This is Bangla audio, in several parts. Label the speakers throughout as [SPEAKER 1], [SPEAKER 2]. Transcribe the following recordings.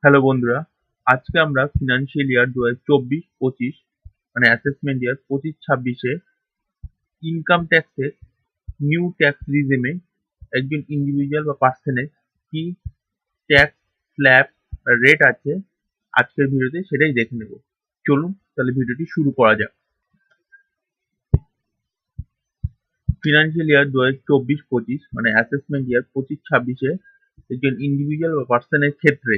[SPEAKER 1] হ্যালো বন্ধুরা, আজকে আমরা ফিনান্সিয়াল ইয়ার 2024-25 মানে অ্যাসেসমেন্ট ইয়ার 25-26-এ ইনকাম ট্যাক্সের নিউ ট্যাক্স রিজিমে একজন ইন্ডিভিজুয়াল বা পার্সনের কি ট্যাক্স স্ল্যাব রেট আছে আজকের ভিডিওতে সেটাই দেখে নেব। চলুন তাহলে ভিডিওটি শুরু করা যাক। ফিনান্সিয়াল ইয়ার 2024-25 মানে অ্যাসেসমেন্ট ইয়ার 25-26-এ একজন ইন্ডিভিজুয়াল বা পার্সনের ক্ষেত্রে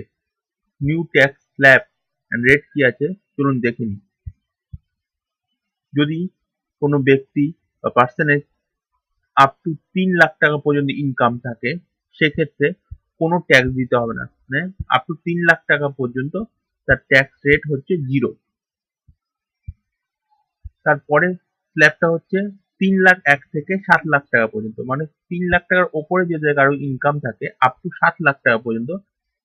[SPEAKER 1] নিউ ট্যাক্স স্ল্যাব রেট কি আছে চলুন দেখে নিই। যদি কোনো ব্যক্তি বা পার্সনের আপ টু 3 লাখ টাকা পর্যন্ত ইনকাম থাকে সেক্ষেত্রে কোনো ট্যাক্স দিতে হবে না, মানে আপ টু 3 লাখ টাকা পর্যন্ত তার ট্যাক্স রেট হচ্ছে 0। তারপরে স্ল্যাবটা হচ্ছে 3,01,000 থেকে 7 লাখ টাকা পর্যন্ত, মানে 3 লাখ টাকার ওপরে যদি কারো ইনকাম থাকে আপ টু 7 লাখ টাকা পর্যন্ত,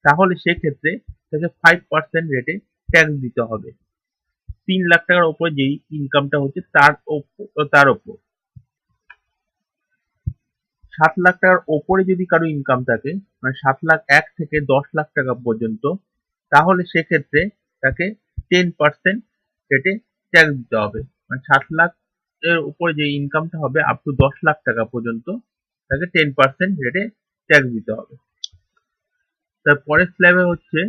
[SPEAKER 1] তাহলে সেক্ষেত্রে তাকে 5% রেটে ট্যাক্স দিতে হবে 3 লাখ টাকার ওপরে যেই ইনকামটা হচ্ছে তার ওপর। 7 লাখ টাকার ওপরে যদি কারো ইনকাম থাকে, মানে 7,01,000 থেকে 10 লাখ টাকা পর্যন্ত, তাহলে সেক্ষেত্রে তাকে 10% রেটে ট্যাক্স দিতে হবে। মানে 7 লাখ এর উপরে যে ইনকামটা হবে আপ টু 10 লাখ টাকা পর্যন্ত তাকে 10% রেটে ট্যাক্স দিতে হবে। তারপরের স্ল্যাবে হচ্ছে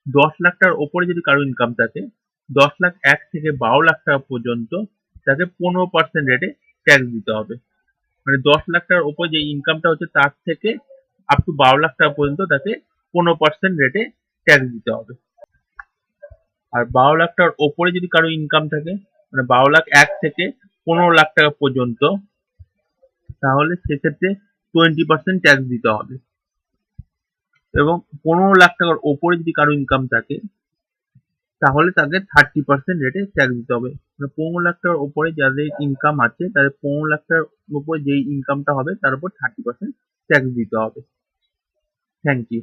[SPEAKER 1] 10 লাখ টাকার ওপরে যদি কারো ইনকাম থাকে, 10,01,000 থেকে 12 লাখ টাকা পর্যন্ত তাকে 15% রেটে ট্যাক্স দিতে হবে। মানে 10 লাখ টাকার উপর যে ইনকামটা হচ্ছে তার থেকে আপ টু 12 লাখ টাকা পর্যন্ত তাকে 15% রেটে ট্যাক্স দিতে হবে। আর 12 লাখ টাকার ওপরে যদি কারো ইনকাম থাকে, মানে 12,01,000 থেকে 15 লাখ টাকা পর্যন্ত, তাহলে সেক্ষেত্রে 20% ট্যাক্স দিতে হবে। এবং 15 লাখ টাকার ওপরে যদি কারো ইনকাম থাকে তাহলে তাকে 30% রেটে ট্যাক্স দিতে হবে। মানে 15 লাখ টাকার উপরে যাদের ইনকাম আছে তাদের 15 লাখ টাকার উপরে যেই ইনকামটা হবে তার উপর 30% ট্যাক্স দিতে হবে। Thank you.